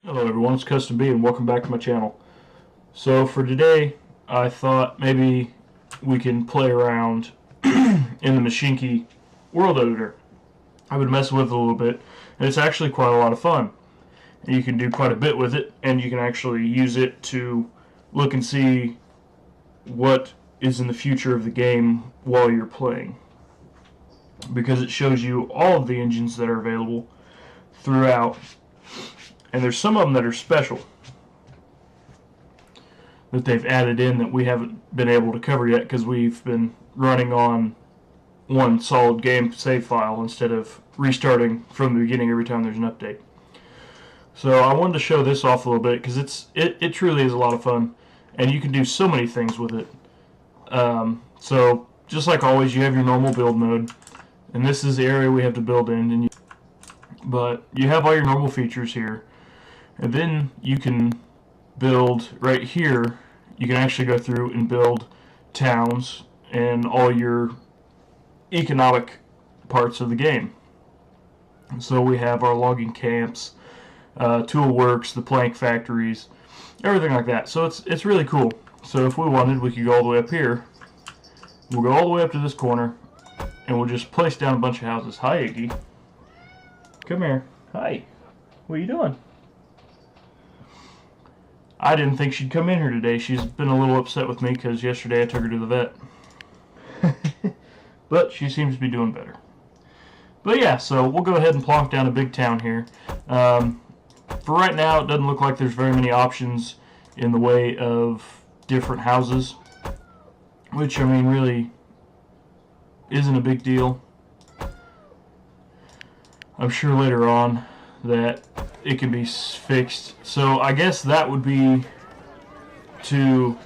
Hello everyone, it's Custom B and welcome back to my channel. So for today, I thought maybe we can play around in the Mashinky World Editor. I've been messing with it a little bit, and it's actually quite a lot of fun. And you can do quite a bit with it, and you can actually use it to look and see what is in the future of the game while you're playing. Because it shows you all of the engines that are available throughout. And there's some of them that are special that they've added in that we haven't been able to cover yet because we've been running on one solid game save file instead of restarting from the beginning every time there's an update. So I wanted to show this off a little bit because it truly is a lot of fun, and you can do so many things with it. So just like always, you have your normal build mode, and this is the area we have to build in. But you have all your normal features here. And then you can build right here. You can actually go through and build towns and all your economic parts of the game. So we have our logging camps, tool works, the plank factories, everything like that. So it's really cool. So if we wanted, we could go all the way up here. We'll go all the way up to this corner, and we'll just place down a bunch of houses. Hi, Iggy. Come here. Hi. What are you doing? I didn't think she'd come in here today. She's been a little upset with me because yesterday I took her to the vet. But she seems to be doing better. But yeah, so we'll go ahead and plonk down a big town here. For right now, it doesn't look like there's very many options in the way of different houses. Which, I mean, really isn't a big deal. I'm sure later on that it can be fixed. So I guess that would be to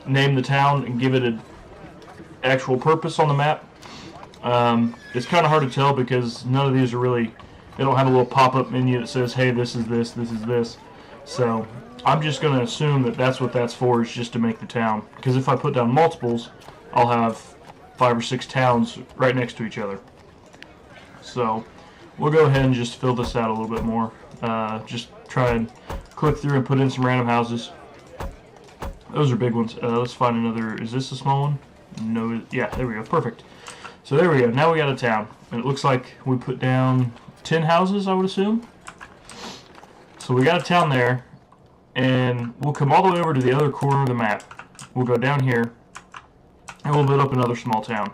name the town and give it an actual purpose on the map. It's kind of hard to tell because none of these are really, they don't have a little pop-up menu that says, hey, this is this, this is this. So I'm just going to assume that that's what that's for, is just to make the town. Because if I put down multiples, I'll have 5 or 6 towns right next to each other. So we'll go ahead and just fill this out a little bit more. Just try and click through and put in some random houses. Those are big ones. Let's find another. Is this a small one? No. Yeah, there we go. Perfect. So there we go. Now we got a town. And it looks like we put down 10 houses, I would assume. So we got a town there. And we'll come all the way over to the other corner of the map. We'll go down here. And we'll build up another small town.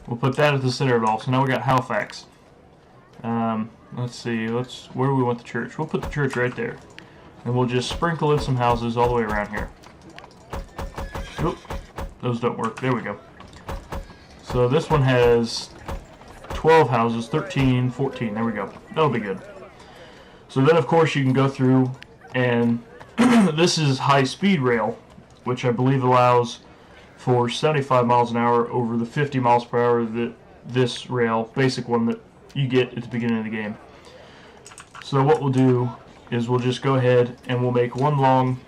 We'll put that at the center of it all. So now we got Halifax. Let's see, where do we want the church? We'll put the church right there. And we'll just sprinkle in some houses all the way around here. Oop, those don't work. There we go. So this one has 12 houses, 13, 14. There we go. That'll be good. So then, of course, you can go through and this is high-speed rail, which I believe allows for 75 miles an hour over the 50 miles per hour that this rail, basic one that you get at the beginning of the game. So what we'll do is we'll just go ahead and we'll make one long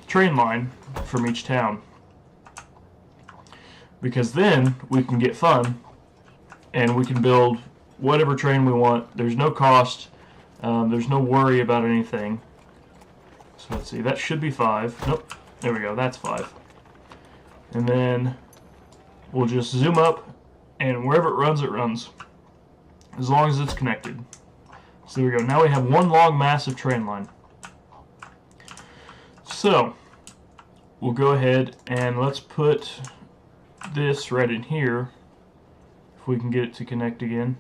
train line from each town, because then we can get fun and we can build whatever train we want. There's no cost, there's no worry about anything. So let's see, that should be 5. Nope, there we go, that's 5. And then we'll just zoom up, and wherever it runs, as long as it's connected. So there we go. Now we have one long massive train line. So we'll go ahead and let's put this right in here, if we can get it to connect again.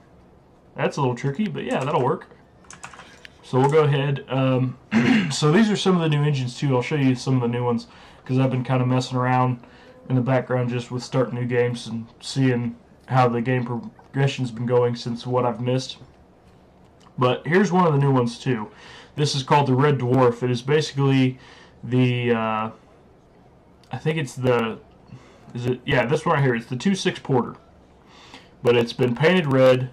That's a little tricky, but yeah, that'll work. So we'll go ahead. So these are some of the new engines too. I'll show you some of the new ones because I've been kind of messing around in the background just with starting new games and seeing how the game progression's been going since what I've missed. But here's one of the new ones too. This is called the Red Dwarf. It is basically the I think it's the, yeah, this one right here. It's the 2.6 Porter, but it's been painted red,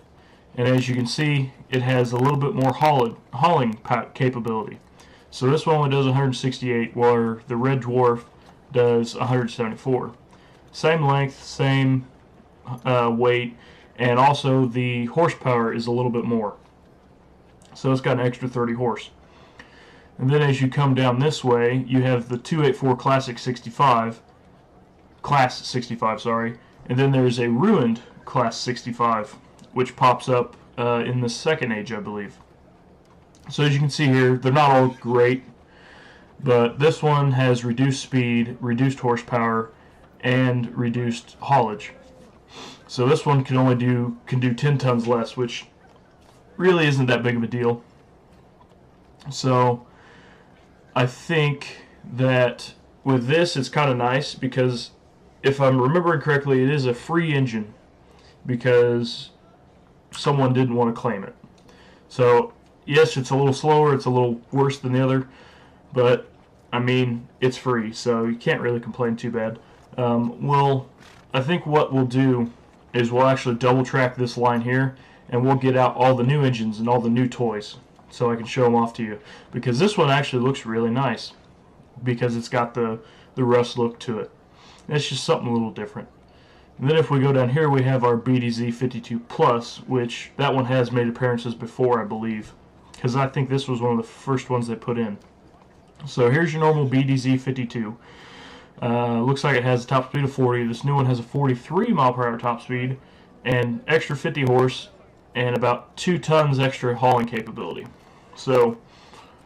and as you can see, it has a little bit more hauling capability. So this one only does 168, while the Red Dwarf does 174. Same length, same weight, and also the horsepower is a little bit more. So it's got an extra 30 horse. And then as you come down this way, you have the 284 Classic 65, Class 65, sorry, and then there's a ruined Class 65, which pops up in the second age, I believe. So as you can see here, they're not all great, but this one has reduced speed, reduced horsepower, and reduced haulage. So this one can do 10 tons less, which really isn't that big of a deal. So I think that with this, it's kind of nice because if I'm remembering correctly, it is a free engine because someone didn't want to claim it. So yes, it's a little slower, it's a little worse than the other, but I mean, it's free, so you can't really complain too bad. I think what we'll do is we'll actually double track this line here, and we'll get out all the new engines and all the new toys so I can show them off to you, because this one actually looks really nice because it's got the rust look to it. It's just something a little different. And then if we go down here, we have our BDZ 52 Plus, which that one has made appearances before, I believe, because I think this was one of the first ones they put in. So here's your normal BDZ 52. Looks like it has a top speed of 40. This new one has a 43 mile per hour top speed and extra 50 horse and about 2 tons extra hauling capability. So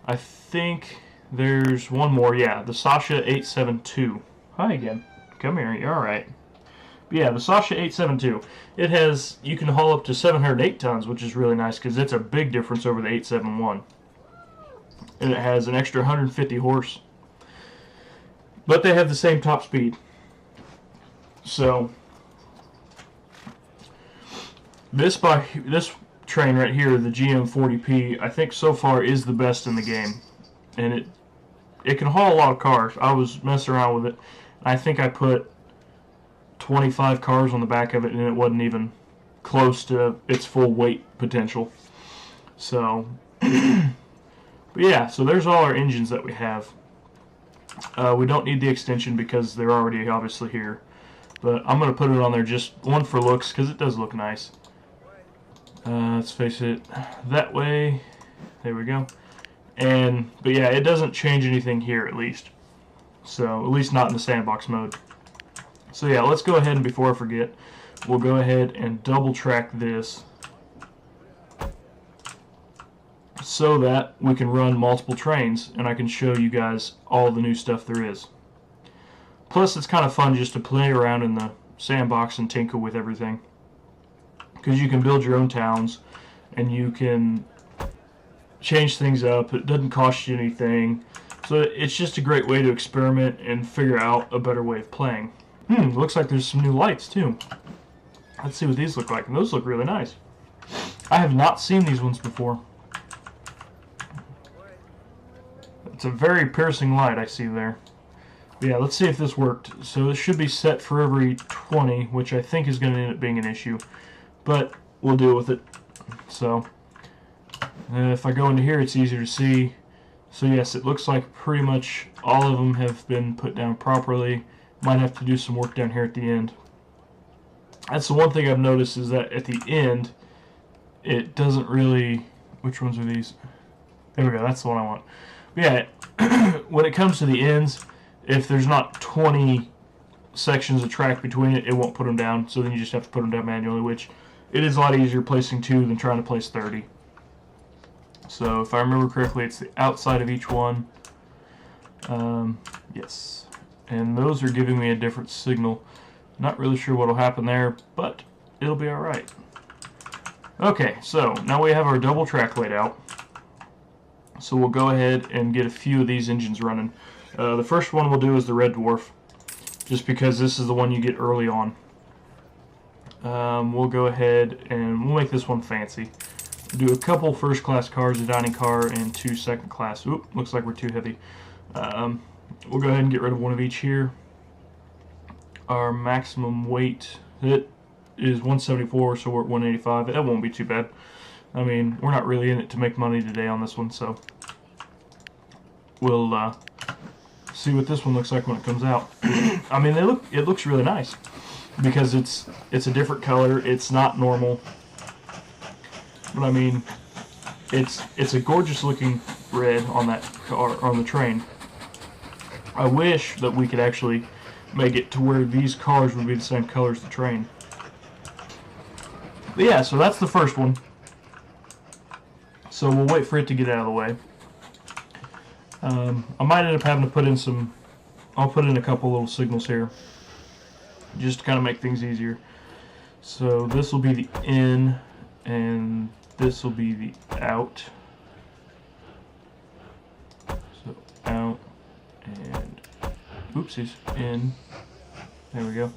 I think there's one more. Yeah, the Sasha 872. Hi again. Come here. You're all right. But yeah, the Sasha 872. It has, you can haul up to 708 tons, which is really nice because it's a big difference over the 871. And it has an extra 150 horse. But they have the same top speed. So this train right here, the GM40P, I think so far is the best in the game. And it can haul a lot of cars. I was messing around with it. I think I put 25 cars on the back of it, and it wasn't even close to its full weight potential. So, but yeah, so there's all our engines that we have. We don't need the extension because they're already obviously here. But I'm going to put it on there just one for looks because it does look nice. Let's face it, that way. There we go. But yeah, it doesn't change anything here at least. So, at least not in the sandbox mode. So yeah, let's go ahead and before I forget, we'll go ahead and double track this so that we can run multiple trains and I can show you guys all the new stuff there is. Plus it's kind of fun just to play around in the sandbox and tinker with everything, because you can build your own towns and you can change things up. It doesn't cost you anything, so it's just a great way to experiment and figure out a better way of playing. Looks like there's some new lights too. Let's see what these look like, and those look really nice. I have not seen these ones before. It's a very piercing light I see there. But yeah, let's see if this worked. So this should be set for every 20, which I think is going to end up being an issue. But we'll deal with it. So if I go into here, it's easier to see. So yes, it looks like pretty much all of them have been put down properly. Might have to do some work down here at the end. That's the one thing I've noticed, is that at the end, it doesn't really... Which ones are these? There we go, that's the one I want. But yeah, when it comes to the ends, if there's not 20 sections of track between it, it won't put them down. So then you just have to put them down manually, which it is a lot easier placing 2 than trying to place 30. So if I remember correctly, it's the outside of each one. Yes. And those are giving me a different signal. Not really sure what will happen there, but it'll be alright. Okay, so now we have our double track laid out. So we'll go ahead and get a few of these engines running. The first one we'll do is the Red Dwarf, just because this is the one you get early on. We'll go ahead and we'll make this one fancy. We'll do a couple first class cars, a dining car, and 2 second class. Oop, looks like we're too heavy. We'll go ahead and get rid of one of each here. Our maximum weight, it is 174, so we're at 185. That won't be too bad. I mean, we're not really in it to make money today on this one, so we'll see what this one looks like when it comes out. I mean, it looks really nice because it's a different color. It's not normal, but I mean, it's a gorgeous looking red on that car, on the train. I wish that we could actually make it to where these cars would be the same color as the train. But yeah, so that's the first one. So we'll wait for it to get out of the way. I might end up having to put in some... I'll put in a couple little signals here, just to kind of make things easier. So this will be the in, and this will be the out. So out, and oopsies, in. There we go.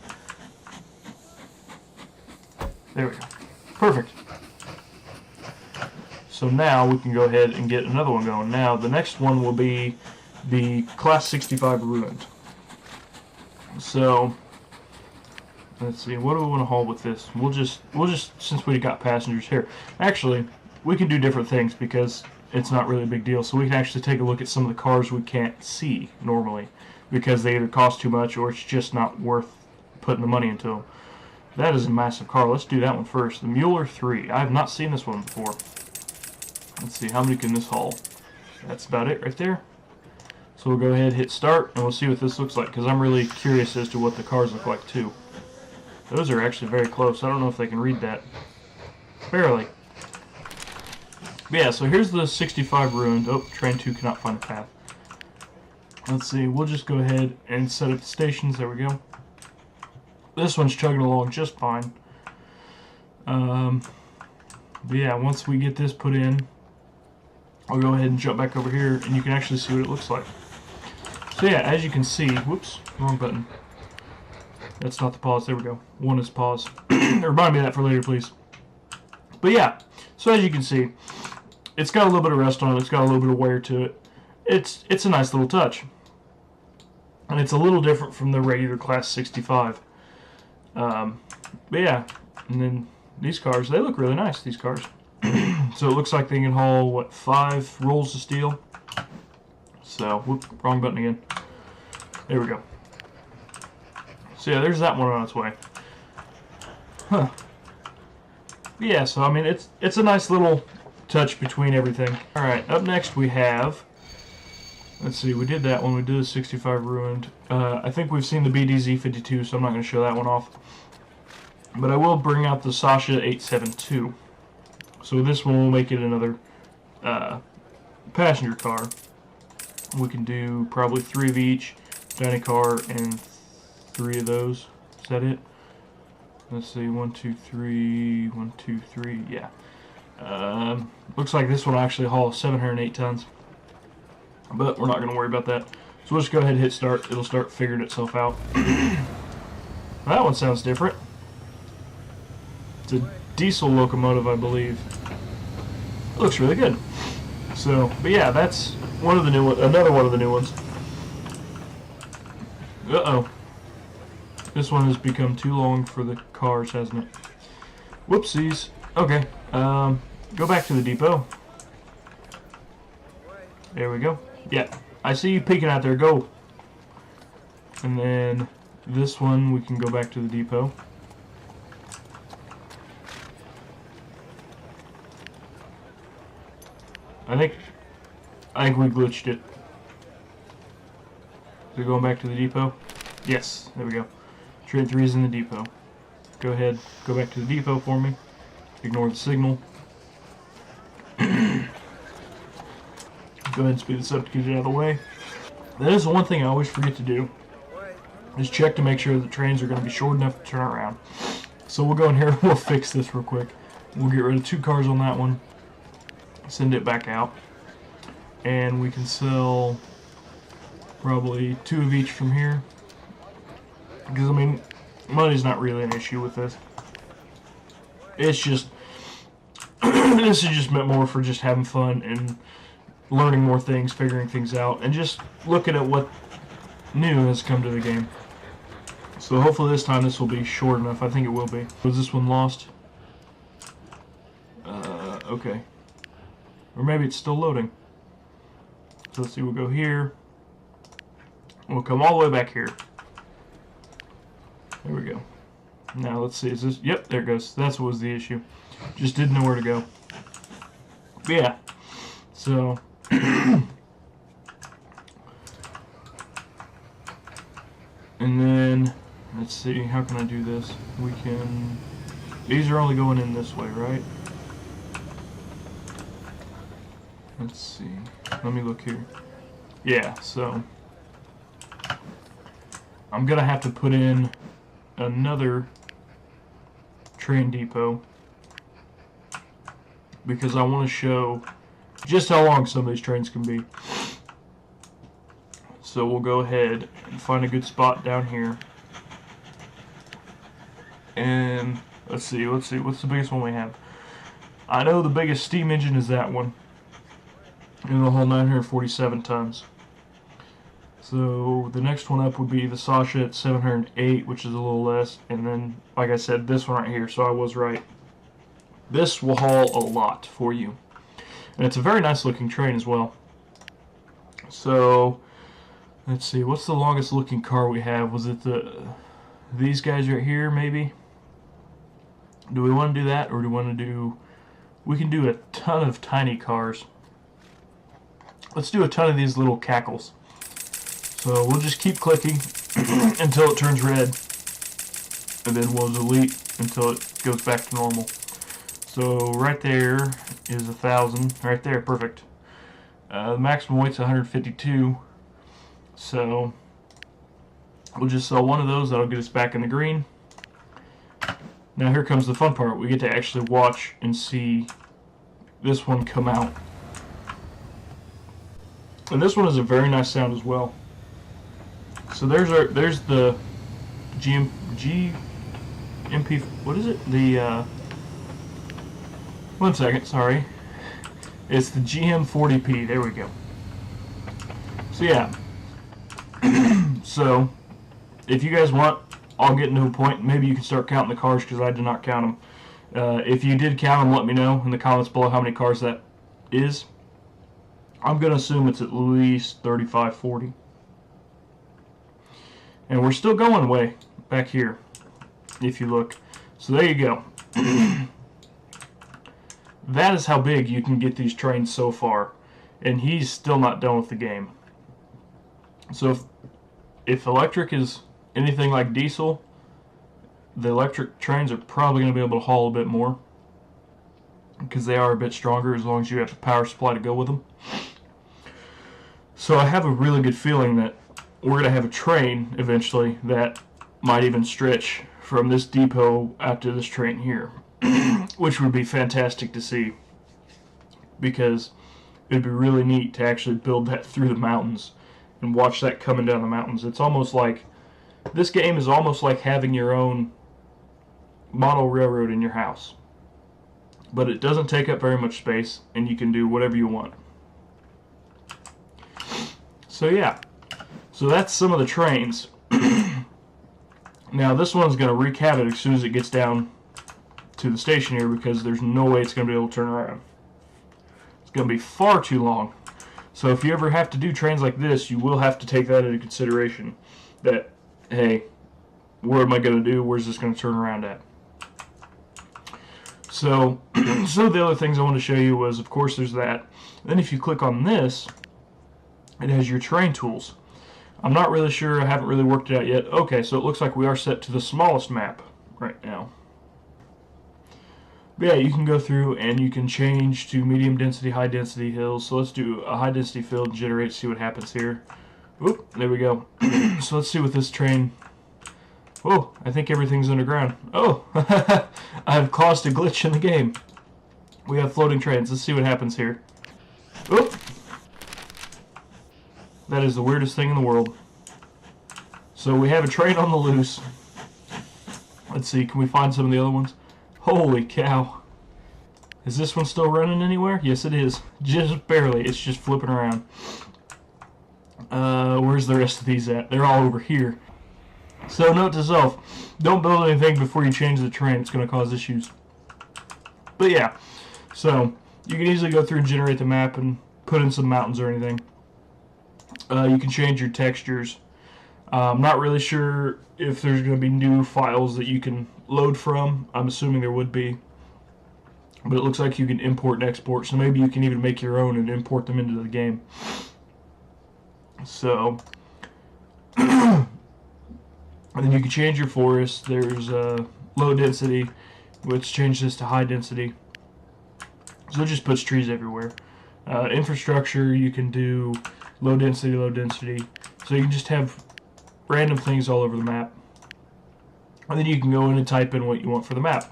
There we go. Perfect. So now we can go ahead and get another one going. Now the next one will be the Class 65 Ruined. So let's see, what do we want to haul with this? We'll just since we got passengers here. Actually, we can do different things because it's not really a big deal. So we can actually take a look at some of the cars we can't see normally because they either cost too much or it's just not worth putting the money into them. That is a massive car. Let's do that one first. The Mueller 3. I have not seen this one before. Let's see, how many can this haul? That's about it right there. So we'll go ahead and hit start, and we'll see what this looks like, because I'm really curious as to what the cars look like, too. Those are actually very close. I don't know if they can read that. Barely. But yeah, so here's the 65 Ruined. Oh, train 2 cannot find a path. Let's see, we'll just go ahead and set up the stations. There we go. This one's chugging along just fine. But yeah, once we get this put in, I'll go ahead and jump back over here, and you can actually see what it looks like. So yeah, as you can see, whoops, wrong button. That's not the pause, there we go. One is pause. Remind me of that for later, please. But yeah, so as you can see, it's got a little bit of rust on it, it's got a little bit of wear to it. It's a nice little touch. And it's a little different from the regular Class 65. But yeah, and then these cars, they look really nice, these cars. So it looks like they can haul, what, 5 rolls of steel? So, whoop, wrong button again. There we go. So yeah, there's that one on its way. Huh. Yeah, so I mean, it's a nice little touch between everything. Alright, up next we have, let's see, we did that one, we did the 65 Ruined. I think we've seen the BDZ52, so I'm not going to show that one off. But I will bring out the Sasha 872. So this one will make it another passenger car. We can do probably 3 of each, dining car, and 3 of those. Is that it? Let's see, 1, 2, 3, 1, 2, 3, yeah. Looks like this one will actually haul 708 tons. But we're not going to worry about that. So we'll just go ahead and hit start. It'll start figuring itself out. That one sounds different. It's a diesel locomotive, I believe. It looks really good. So, but yeah, that's one of the new ones. Another one of the new ones. Uh-oh. This one has become too long for the cars, hasn't it? Whoopsies. Okay. Go back to the depot. There we go. Yeah. I see you peeking out there. Go. And then this one, we can go back to the depot. I think we glitched it. Is it going back to the depot? Yes, there we go. Train 3 is in the depot. Go ahead, go back to the depot for me. Ignore the signal. Go ahead and speed this up to get it out of the way. That is the one thing I always forget to do, is check to make sure the trains are going to be short enough to turn around. So we'll go in here and we'll fix this real quick. We'll get rid of 2 cars on that one. Send it back out, and we can sell probably 2 of each from here, because I mean, money's not really an issue with this. It's just this is just meant more for just having fun and learning more things, figuring things out, and just looking at what new has come to the game. So hopefully this time this will be short enough. I think it will be. Was this one lost? Okay. Or maybe it's still loading. So let's see, we'll go here. We'll come all the way back here. There we go. Now let's see, is this, yep, there it goes. That's what was the issue. Just didn't know where to go. But yeah, so And then, let's see, how can I do this? We can, these are only going in this way, right? Let's see, let me look here. Yeah, so, I'm gonna have to put in another train depot because I want to show just how long some of these trains can be. So we'll go ahead and find a good spot down here. And let's see, what's the biggest one we have? I know the biggest steam engine is that one. It'll hold 947 tons. So the next one up would be the Sasha at 708, which is a little less. And then, like I said, this one right here, so I was right. This will haul a lot for you. And it's a very nice looking train as well. So, let's see, what's the longest looking car we have? Was it these guys right here, maybe? Do we want to do that, or do we want to do... We can do a ton of tiny cars. Let's do a ton of these little cackles. So we'll just keep clicking until it turns red, and then we'll delete until it goes back to normal. So right there is 1,000. Right there, perfect. The maximum weight's 152. So we'll just sell one of those. That'll get us back in the green. Now here comes the fun part. We get to actually watch and see this one come out. And this one is a very nice sound as well. So there's the GMP, what is it? The, one second, sorry. It's the GM40P, there we go. So yeah. So, if you guys want, I'll get into a point. Maybe you can start counting the cars because I did not count them. If you did count them, let me know in the comments below how many cars that is. I'm going to assume it's at least 35, 40. And we're still going way back here, if you look. So there you go. That is how big you can get these trains so far. And he's still not done with the game. So if electric is anything like diesel, the electric trains are probably going to be able to haul a bit more. Because they are a bit stronger as long as you have the power supply to go with them. So I have a really good feeling that we're going to have a train eventually that might even stretch from this depot out to this train here. Which would be fantastic to see. Because it'd be really neat to actually build that through the mountains and watch that coming down the mountains. It's almost like, this game is almost like having your own model railroad in your house. But it doesn't take up very much space, and you can do whatever you want. So yeah, so that's some of the trains. Now this one's going to wreak havoc as soon as it gets down to the station here, because there's no way it's going to be able to turn around. It's going to be far too long. So if you ever have to do trains like this, you will have to take that into consideration. That, hey, what am I going to do? Where's this going to turn around at? So, some of the other things I want to show you was, of course, there's that. Then if you click on this, it has your train tools. I'm not really sure, I haven't really worked it out yet. Okay, so it looks like we are set to the smallest map right now. But yeah, you can go through and you can change to medium density, high density hills. So let's do a high density field and generate, see what happens here. Oop, there we go. So let's see what this train... Oh, I think everything's underground. Oh, I've caused a glitch in the game. We have floating trains. Let's see what happens here. Oop. That is the weirdest thing in the world. So we have a train on the loose. Let's see, can we find some of the other ones? Holy cow. Is this one still running anywhere? Yes, it is. Just barely. It's just flipping around. Where's the rest of these at? They're all over here. So note to self, don't build anything before you change the train. It's going to cause issues. But yeah, so you can easily go through and generate the map and put in some mountains or anything. You can change your textures. I'm not really sure if there's going to be new files that you can load from. I'm assuming there would be. but it looks like you can import and export, so maybe you can even make your own and import them into the game. So, and then you can change your forest. There's low density, which changes this to high density. So it just puts trees everywhere. Infrastructure, you can do low density, low density. So you can just have random things all over the map. And then you can go in and type in what you want for the map.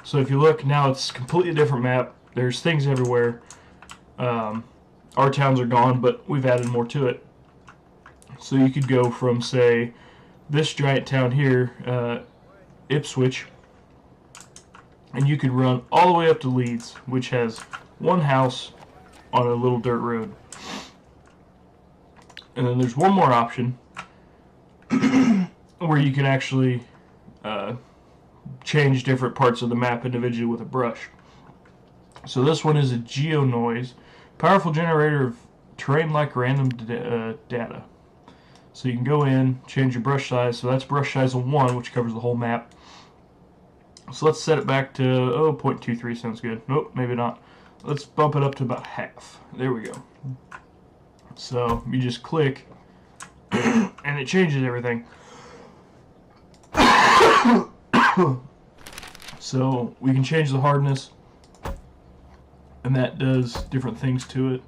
So if you look, now it's a completely different map. There's things everywhere. Our towns are gone, but we've added more to it. So you could go from, say, this giant town here, Ipswich, and you could run all the way up to Leeds, which has one house on a little dirt road. And then there's one more option where you can actually change different parts of the map individually with a brush. So this one is a geo noise, powerful generator of terrain-like random data. So you can go in, change your brush size. So that's brush size of 1, which covers the whole map. So let's set it back to 0.23 sounds good. Nope, maybe not. Let's bump it up to about half. There we go. So you just click, and it changes everything. So we can change the hardness, and that does different things to it.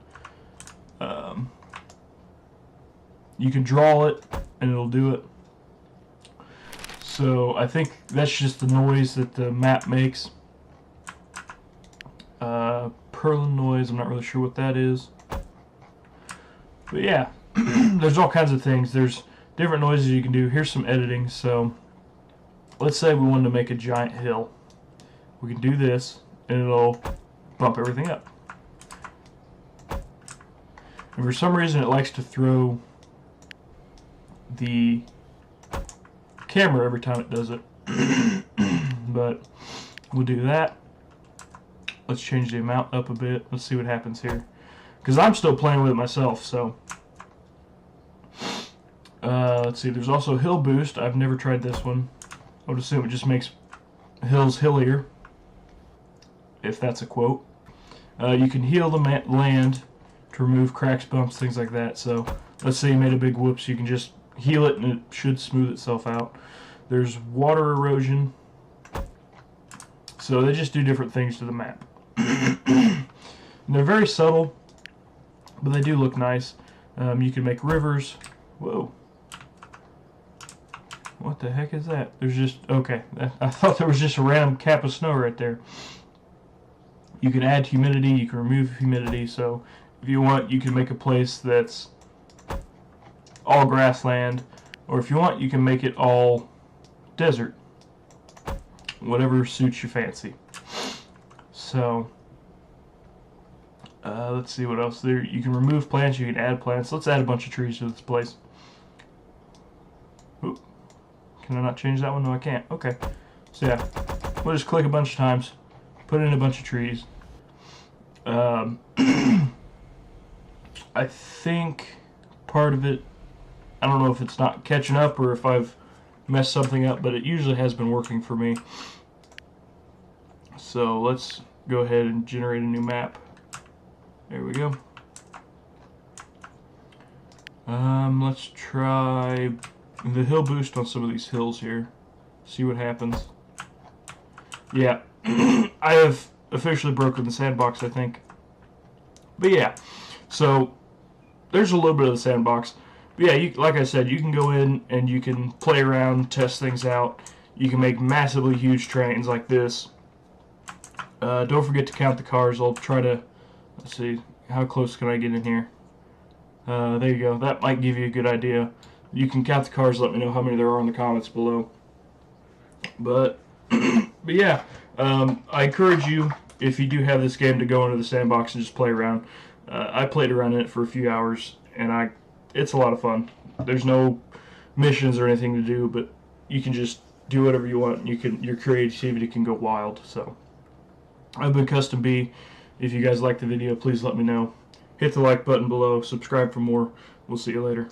You can draw it, and it'll do it. So I think that's just the noise that the map makes. Perlin noise, I'm not really sure what that is. But yeah, there's all kinds of things. There's different noises you can do. Here's some editing. So let's say we wanted to make a giant hill. We can do this, and it'll bump everything up. And for some reason, it likes to throw the camera every time it does it. But we'll do that. Let's change the amount up a bit. Let's see what happens here, because I'm still playing with it myself. So let's see, there's also hill boost. I've never tried this one. I would assume it just makes hills hillier, if that's a quote. You can heal the land to remove cracks, bumps, things like that. So let's say you made a big whoops, you can just heal it and it should smooth itself out. There's water erosion. So they just do different things to the map. And they're very subtle, but they do look nice. You can make rivers. Whoa. What the heck is that? There's just... Okay. I thought there was just a random cap of snow right there. You can add humidity. You can remove humidity. So if you want, you can make a place that's all grassland. Or if you want, you can make it all desert. Whatever suits your fancy. So, let's see what else there. You can remove plants, you can add plants. Let's add a bunch of trees to this place. Oop. Can I not change that one? No, I can't. Okay. So yeah, we'll just click a bunch of times, put in a bunch of trees. I think part of it, I don't know if it's not catching up or if I've messed something up, but it usually has been working for me. So let's go ahead and generate a new map. There we go. Let's try the hill boost on some of these hills here. See what happens. Yeah, I have officially broken the sandbox, I think. But yeah, so there's a little bit of the sandbox. But yeah, like I said, you can go in and you can play around, test things out. You can make massively huge trains like this. Don't forget to count the cars. I'll try to, let's see, how close can I get in here? There you go. That might give you a good idea. You can count the cars. Let me know how many there are in the comments below. But yeah, I encourage you, if you do have this game, to go into the sandbox and just play around. I played around in it for a few hours, and it's a lot of fun. There's no missions or anything to do, but you can just do whatever you want. Your creativity can go wild. So I've been Custom B. If you guys like the video, please let me know. Hit the like button below. Subscribe for more. We'll see you later.